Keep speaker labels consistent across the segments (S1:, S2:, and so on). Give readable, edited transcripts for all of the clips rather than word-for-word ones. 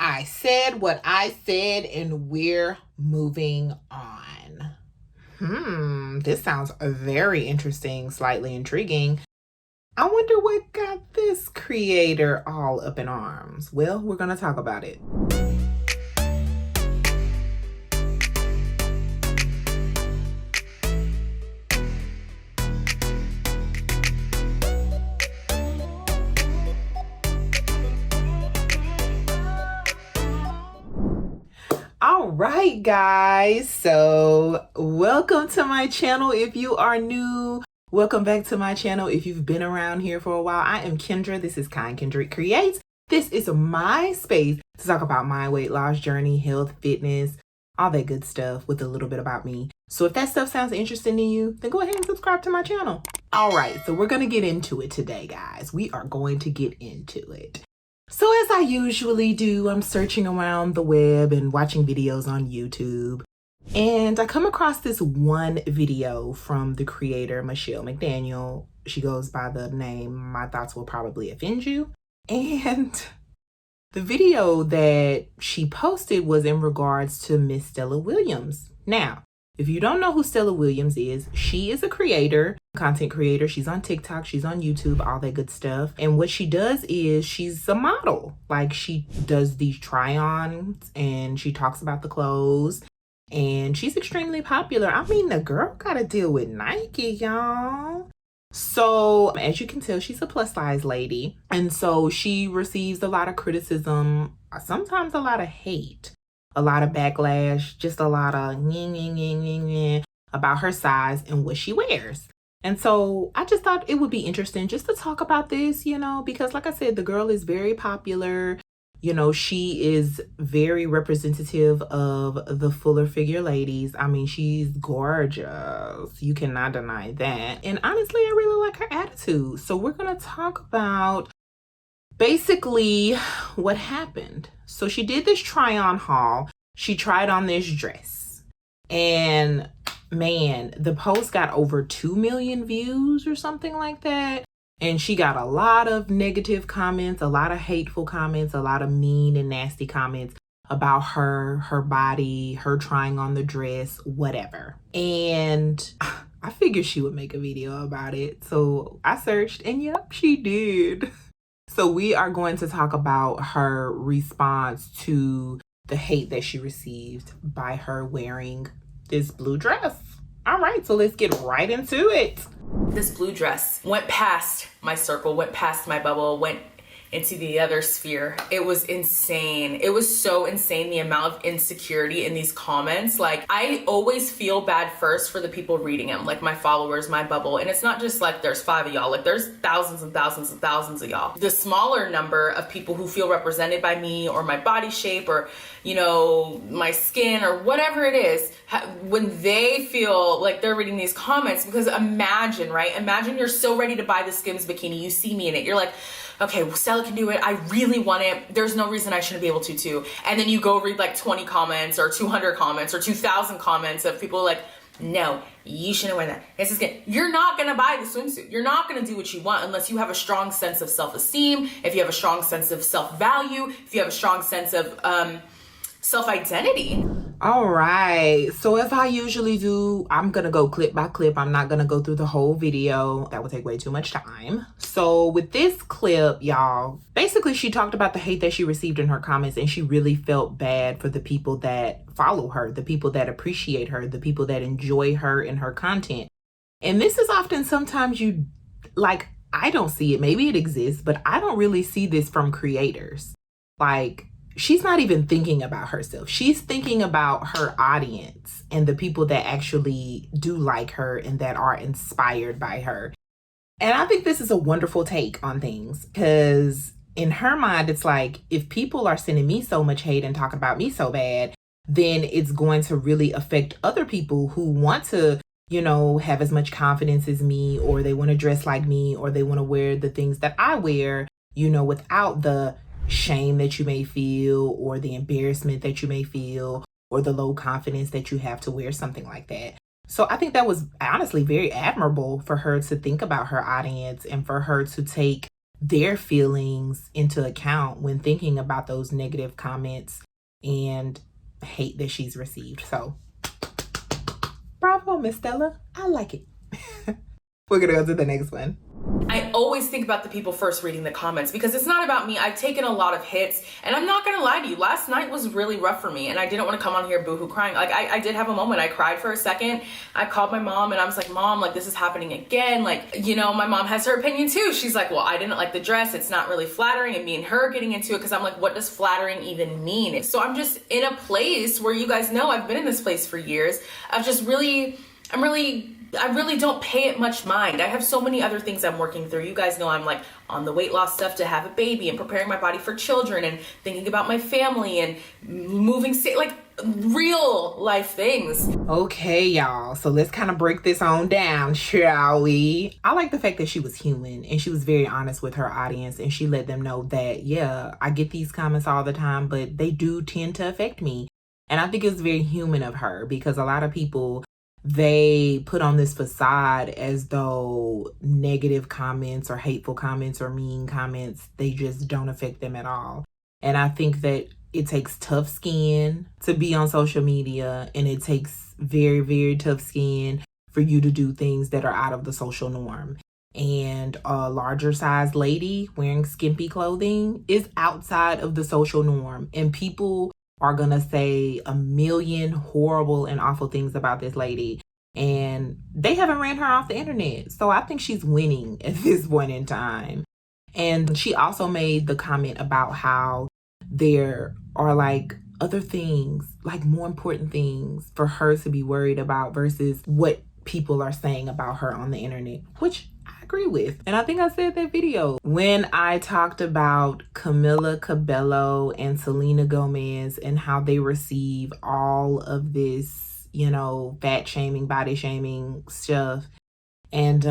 S1: I said what I said, and we're moving on. This sounds very interesting, slightly intriguing. I wonder what got this creator all up in arms. Well, we're going to talk about it. All right, guys. So welcome to my channel. If you are new, welcome back to my channel. If you've been around here for a while, I am Kendra. This is Kendra Creates. This is my space to talk about my weight loss journey, health, fitness, all that good stuff with a little bit about me. So if that stuff sounds interesting to you, then go ahead and subscribe to my channel. All right, so we're going to get into it today, guys. We are going to get into it. So as I usually do, I'm searching around the web and watching videos on YouTube. And I come across this one video from the creator, McDaniel. She goes by the name My Thoughts Will Probably Offend You. And the video that she posted was in regards to Miss Stella Williams. Now, if you don't know who Stella Williams is, she is a creator, content creator. She's on TikTok, she's on YouTube, all that good stuff. And what she does is she's a model. Like, she does these try-ons and she talks about the clothes. And she's extremely popular. I mean, the girl got to deal with Nike, y'all. So as you can tell, she's a plus size lady. And so she receives a lot of criticism, sometimes a lot of hate, a lot of backlash, just a lot of about her size and what she wears. And so I just thought it would be interesting just to talk about this, because like I said, the girl is very popular. She is very representative of the fuller figure ladies. I mean, she's gorgeous. You cannot deny that. And honestly, I really like her attitude. So we're going to talk about basically what happened. So she did this try-on haul. She tried on this dress. And man, the post got over 2 million views or something like that. And she got a lot of negative comments, a lot of hateful comments, a lot of mean and nasty comments about her body, her trying on the dress, whatever. And I figured she would make a video about it. So I searched and yep, she did. So we are going to talk about her response to the hate that she received by her wearing this blue dress. All right, so let's get right into it.
S2: This blue dress went past my circle, went past my bubble, went into the other sphere. It was insane. It was so insane, the amount of insecurity in these comments. Like, I always feel bad first for the people reading them, like my followers, my bubble. And it's not just like there's 5 of y'all, like there's thousands and thousands and thousands of y'all. The smaller number of people who feel represented by me or my body shape or, my skin or whatever it is, when they feel like they're reading these comments, because imagine, right? Imagine you're so ready to buy the Skims bikini. You see me in it. You're like, okay, well, Stella can do it. I really want it. There's no reason I shouldn't be able to too. And then you go read like 20 comments or 200 comments or 2,000 comments of people like, no, you shouldn't wear that. This is good. You're not going to buy the swimsuit. You're not going to do what you want unless you have a strong sense of self-esteem, if you have a strong sense of self-value, if you have a strong sense of self-identity.
S1: All right, so as I usually do, I'm gonna go clip by clip. I'm not gonna go through the whole video. That would take way too much time. So with this clip, y'all, basically she talked about the hate that she received in her comments, and she really felt bad for the people that follow her, the people that appreciate her, the people that enjoy her and her content. And this is often sometimes I don't see it. Maybe it exists, but I don't really see this from creators. Like, she's not even thinking about herself. She's thinking about her audience and the people that actually do like her and that are inspired by her. And I think this is a wonderful take on things, because in her mind, it's like, if people are sending me so much hate and talking about me so bad, then it's going to really affect other people who want to, have as much confidence as me, or they want to dress like me, or they want to wear the things that I wear, without the shame that you may feel, or the embarrassment that you may feel, or the low confidence that you have to wear something like that. So I think that was honestly very admirable for her to think about her audience and for her to take their feelings into account when thinking about those negative comments and hate that she's received. So, bravo, Miss Stella. I like it. We're gonna go to the next one.
S2: I always think about the people first reading the comments because it's not about me. I've taken a lot of hits, and I'm not gonna lie to you, last night was really rough for me, and I didn't want to come on here boohoo crying. Like, I did have a moment. I cried for a second. I called my mom and I was like, Mom, like, this is happening again. Like, you know, my mom has her opinion too. She's like, well, I didn't like the dress. It's not really flattering. And me and her getting into it because I'm like, what does flattering even mean? So I'm just in a place where, you guys know, I've been in this place for years. I really don't pay it much mind. I have so many other things I'm working through. You guys know I'm like on the weight loss stuff to have a baby and preparing my body for children and thinking about my family and moving state, like real life things.
S1: Okay, y'all. So let's kind of break this on down, shall we? I like the fact that she was human and she was very honest with her audience, and she let them know that, yeah, I get these comments all the time, but they do tend to affect me. And I think it's very human of her, because a lot of people, they put on this facade as though negative comments or hateful comments or mean comments, they just don't affect them at all. And I think that it takes tough skin to be on social media, and it takes very, very tough skin for you to do things that are out of the social norm. And a larger size lady wearing skimpy clothing is outside of the social norm, and people are going to say a million horrible and awful things about this lady. And they haven't ran her off the internet. So I think she's winning at this point in time. And she also made the comment about how there are like other things, like more important things for her to be worried about versus what people are saying about her on the internet, which I agree with. And I think I said that video when I talked about Camila Cabello and Selena Gomez and how they receive all of this, you know, fat shaming, body shaming stuff. And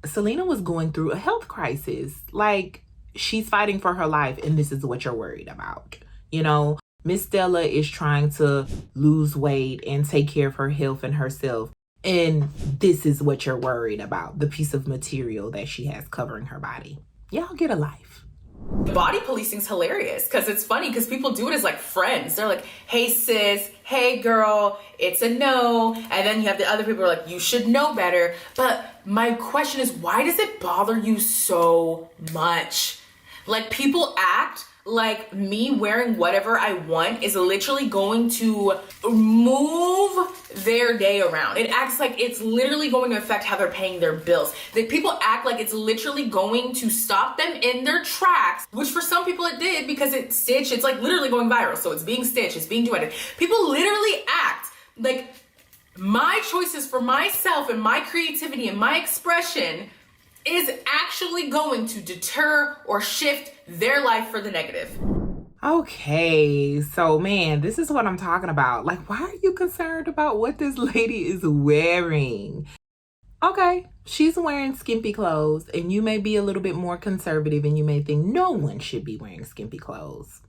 S1: Selena was going through a health crisis. Like, she's fighting for her life, and this is what you're worried about. You know, Miss Stella is trying to lose weight and take care of her health and herself. And this is what you're worried about, the piece of material that she has covering her body. Y'all get a life.
S2: Body policing is hilarious because it's funny because people do it as like friends. They're like, hey sis, hey girl, it's a no. And then you have the other people who are like, you should know better. But my question is, why does it bother you so much? Like, people act like me wearing whatever I want is literally going to move their day around. It acts like it's literally going to affect how they're paying their bills. That people act like it's literally going to stop them in their tracks, which for some people it did because it's stitched. It's like literally going viral. So it's being stitched, it's being duetted. People literally act like my choices for myself and my creativity and my expression is actually going to deter or shift their life for the negative.
S1: Okay, so man, this is what I'm talking about. Like, why are you concerned about what this lady is wearing? Okay, she's wearing skimpy clothes, and you may be a little bit more conservative and you may think no one should be wearing skimpy clothes.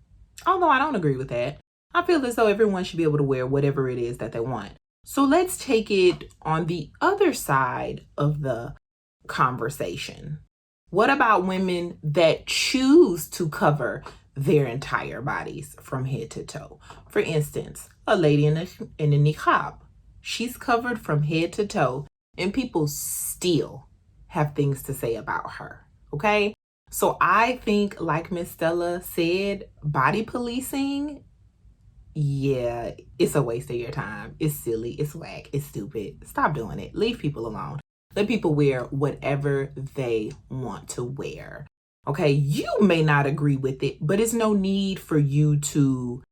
S1: Although I don't agree with that. I feel as though everyone should be able to wear whatever it is that they want. So let's take it on the other side of the conversation. What about women that choose to cover their entire bodies from head to toe? For instance, a lady in a niqab. She's covered from head to toe, and people still have things to say about her. Okay? So I think, like Miss Stella said, body policing, yeah, it's a waste of your time. It's silly. It's whack. It's stupid. Stop doing it. Leave people alone. Let people wear whatever they want to wear. Okay, you may not agree with it, but it's no need for you to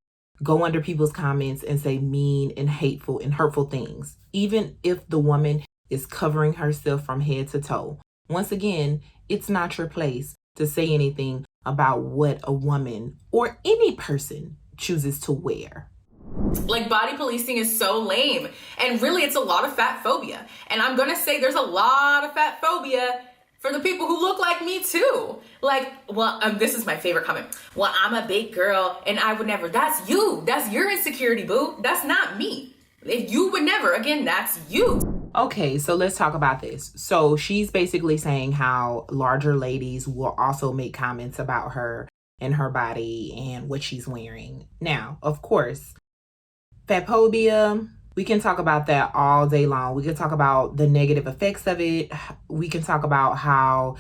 S1: go under people's comments and say mean and hateful and hurtful things, even if the woman is covering herself from head to toe. Once again, it's not your place to say anything about what a woman or any person chooses to wear.
S2: Like, body policing is so lame. And really, it's a lot of fat phobia. And I'm gonna say there's a lot of fat phobia for the people who look like me too. Like, well, this is my favorite comment. Well, I'm a big girl and I would never. That's you. That's your insecurity, boo. That's not me. If you would never, again, that's you.
S1: Okay, so let's talk about this. So she's basically saying how larger ladies will also make comments about her and her body and what she's wearing. Now, of course, Fatphobia, we can talk about that all day long. We can talk about the negative effects of it. We can talk about how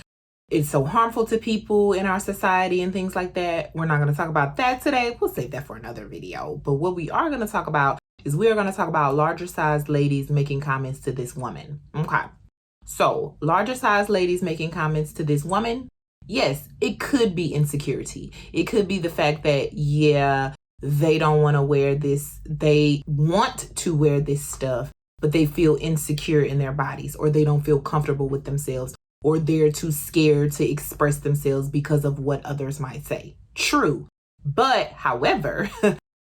S1: it's so harmful to people in our society and things like that. We're not going to talk about that today. We'll save that for another video. But what we are going to talk about is we're going to talk about larger sized ladies making comments to this woman. Okay. So larger sized ladies making comments to this woman. Yes, it could be insecurity. It could be the fact that, yeah, they don't want to wear this. They want to wear this stuff, but they feel insecure in their bodies, or they don't feel comfortable with themselves, or they're too scared to express themselves because of what others might say. True. But however,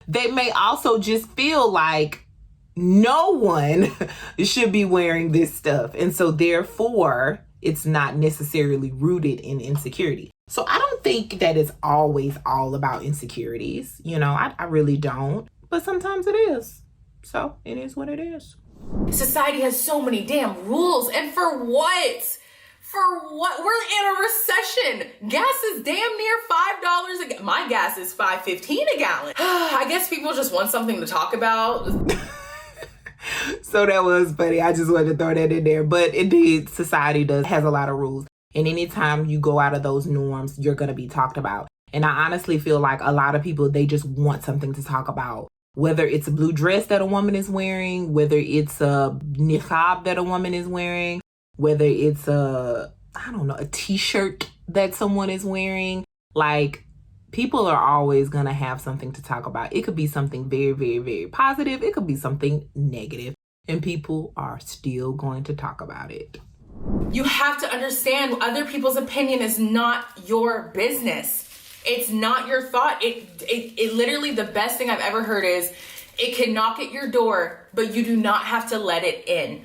S1: they may also just feel like no one should be wearing this stuff. And so therefore, it's not necessarily rooted in insecurity. So I don't think that it's always all about insecurities. You know, I really don't. But sometimes it is. So it is what it is.
S2: Society has so many damn rules. And for what? For what? We're in a recession. Gas is damn near $5 a gallon. My gas is $5.15 a gallon. I guess people just want something to talk about.
S1: So that was funny. I just wanted to throw that in there. But indeed, society has a lot of rules. And anytime you go out of those norms, you're going to be talked about. And I honestly feel like a lot of people, they just want something to talk about. Whether it's a blue dress that a woman is wearing, whether it's a niqab that a woman is wearing, whether it's a t-shirt that someone is wearing. Like, people are always going to have something to talk about. It could be something very, very, very positive. It could be something negative. And people are still going to talk about it.
S2: You have to understand other people's opinion is not your business. It's not your thought. It literally, the best thing I've ever heard is it can knock at your door, but you do not have to let it in.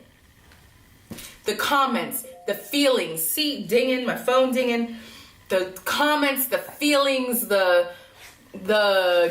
S2: The comments, the feelings, see, dinging, my phone dinging, the comments, the feelings, the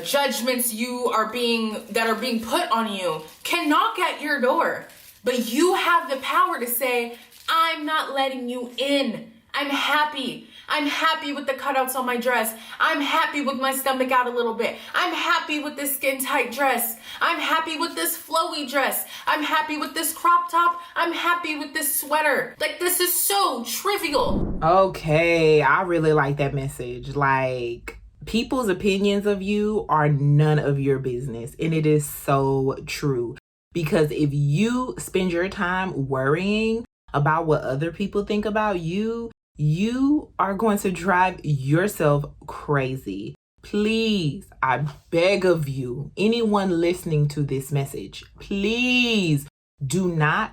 S2: judgments that are being put on you can knock at your door, but you have the power to say, I'm not letting you in. I'm happy. I'm happy with the cutouts on my dress. I'm happy with my stomach out a little bit. I'm happy with this skin tight dress. I'm happy with this flowy dress. I'm happy with this crop top. I'm happy with this sweater. Like, this is so trivial.
S1: Okay, I really like that message. Like, people's opinions of you are none of your business. And it is so true. Because if you spend your time worrying about what other people think about you, you are going to drive yourself crazy. Please, I beg of you, anyone listening to this message, please do not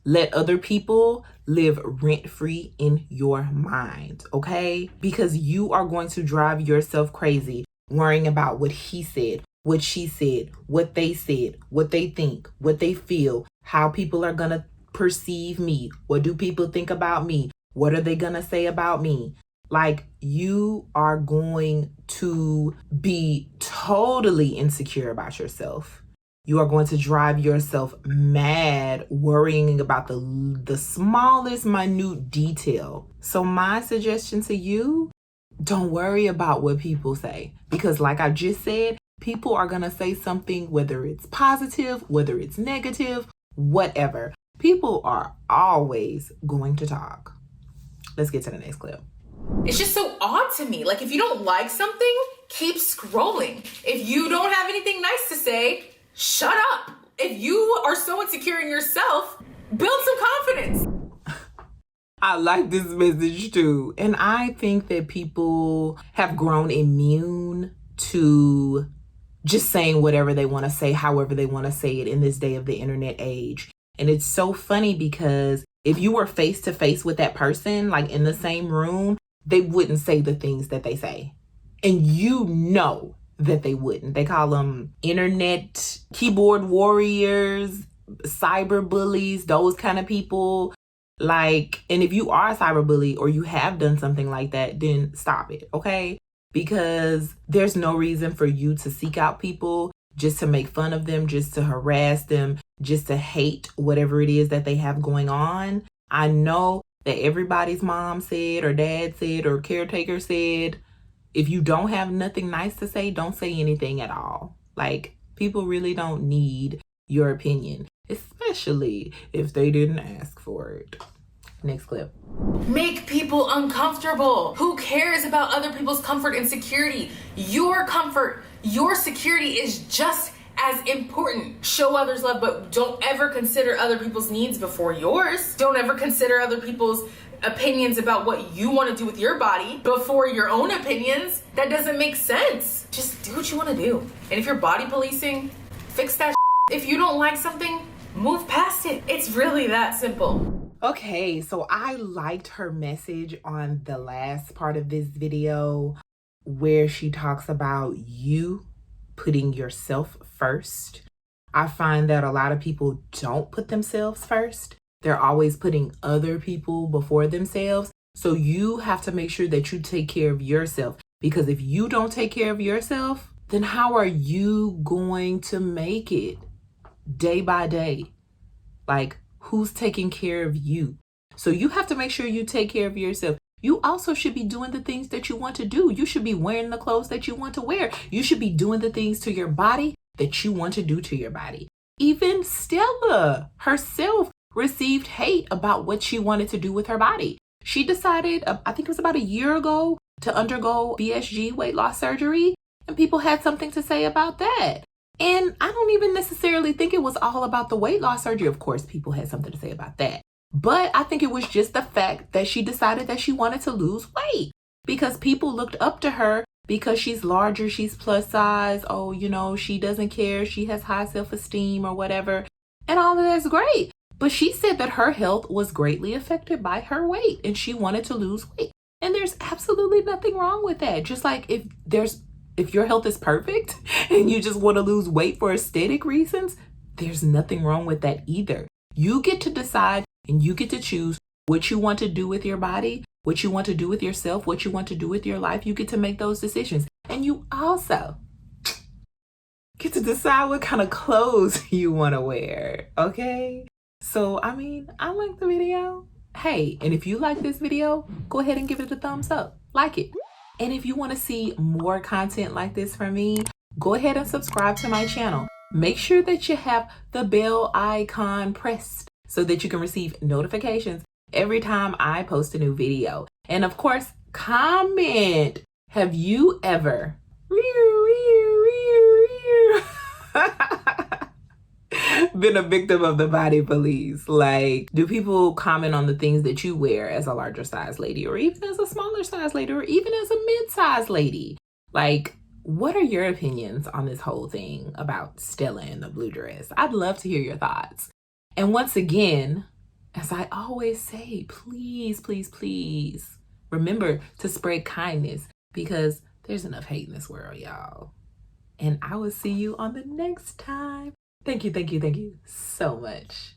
S1: let other people live rent-free in your mind, okay? Because you are going to drive yourself crazy worrying about what he said, what she said, what they think, what they feel, how people are going to perceive me. What do people think about me? What are they going to say about me? Like, you are going to be totally insecure about yourself. You are going to drive yourself mad worrying about the smallest minute detail. So my suggestion to you, don't worry about what people say. Because like I just said, people are going to say something, whether it's positive, whether it's negative, whatever. People are always going to talk. Let's get to the next clip.
S2: It's just so odd to me. Like, if you don't like something, keep scrolling. If you don't have anything nice to say, shut up. If you are so insecure in yourself, build some confidence.
S1: I like this message too. And I think that people have grown immune to just saying whatever they want to say, however they want to say it in this day of the internet age. And it's so funny because if you were face to face with that person, like in the same room, they wouldn't say the things that they say. And you know that they wouldn't. They call them internet keyboard warriors, cyber bullies, those kind of people. Like, and if you are a cyber bully or you have done something like that, then stop it, okay? Because there's no reason for you to seek out people just to make fun of them, just to harass them, just to hate whatever it is that they have going on. I know that everybody's mom said or dad said or caretaker said, if you don't have nothing nice to say, don't say anything at all. Like, people really don't need your opinion, especially if they didn't ask for it. Next clip.
S2: Make people uncomfortable. Who cares about other people's comfort and security? Your comfort, your security is just as important. Show others love, but don't ever consider other people's needs before yours. Don't ever consider other people's opinions about what you want to do with your body before your own opinions. That doesn't make sense. Just do what you want to do. And if you're body policing, fix that. If you don't like something, move past it. It's really that simple.
S1: Okay, so I liked her message on the last part of this video where she talks about you putting yourself first. I find that a lot of people don't put themselves first. They're always putting other people before themselves. So you have to make sure that you take care of yourself, because if you don't take care of yourself, then how are you going to make it day by day? Like, who's taking care of you? So you have to make sure you take care of yourself. You also should be doing the things that you want to do. You should be wearing the clothes that you want to wear. You should be doing the things to your body that you want to do to your body. Even Stella herself received hate about what she wanted to do with her body. She decided, I think it was about a year ago, to undergo BSG, weight loss surgery, and people had something to say about that. And I don't even necessarily think it was all about the weight loss surgery. Of course, people had something to say about that. But I think it was just the fact that she decided that she wanted to lose weight because people looked up to her because she's larger, she's plus size. Oh, you know, she doesn't care. She has high self-esteem or whatever. And all of that's great. But she said that her health was greatly affected by her weight and she wanted to lose weight. And there's absolutely nothing wrong with that. Just like if your health is perfect and you just want to lose weight for aesthetic reasons, there's nothing wrong with that either. You get to decide and you get to choose what you want to do with your body, what you want to do with yourself, what you want to do with your life. You get to make those decisions. And you also get to decide what kind of clothes you want to wear, okay? So, I mean, I like the video. Hey, and if you like this video, go ahead and give it a thumbs up. Like it. And if you want to see more content like this from me, go ahead and subscribe to my channel. Make sure that you have the bell icon pressed so that you can receive notifications every time I post a new video. And of course, comment. Have you ever been a victim of the body police? Like, do people comment on the things that you wear as a larger size lady, or even as a smaller size lady, or even as a mid-size lady? Like, what are your opinions on this whole thing about Stella in the blue dress? I'd love to hear your thoughts. And once again, as I always say, please, please, please remember to spread kindness, because there's enough hate in this world, y'all. And I will see you on the next time. Thank you so much.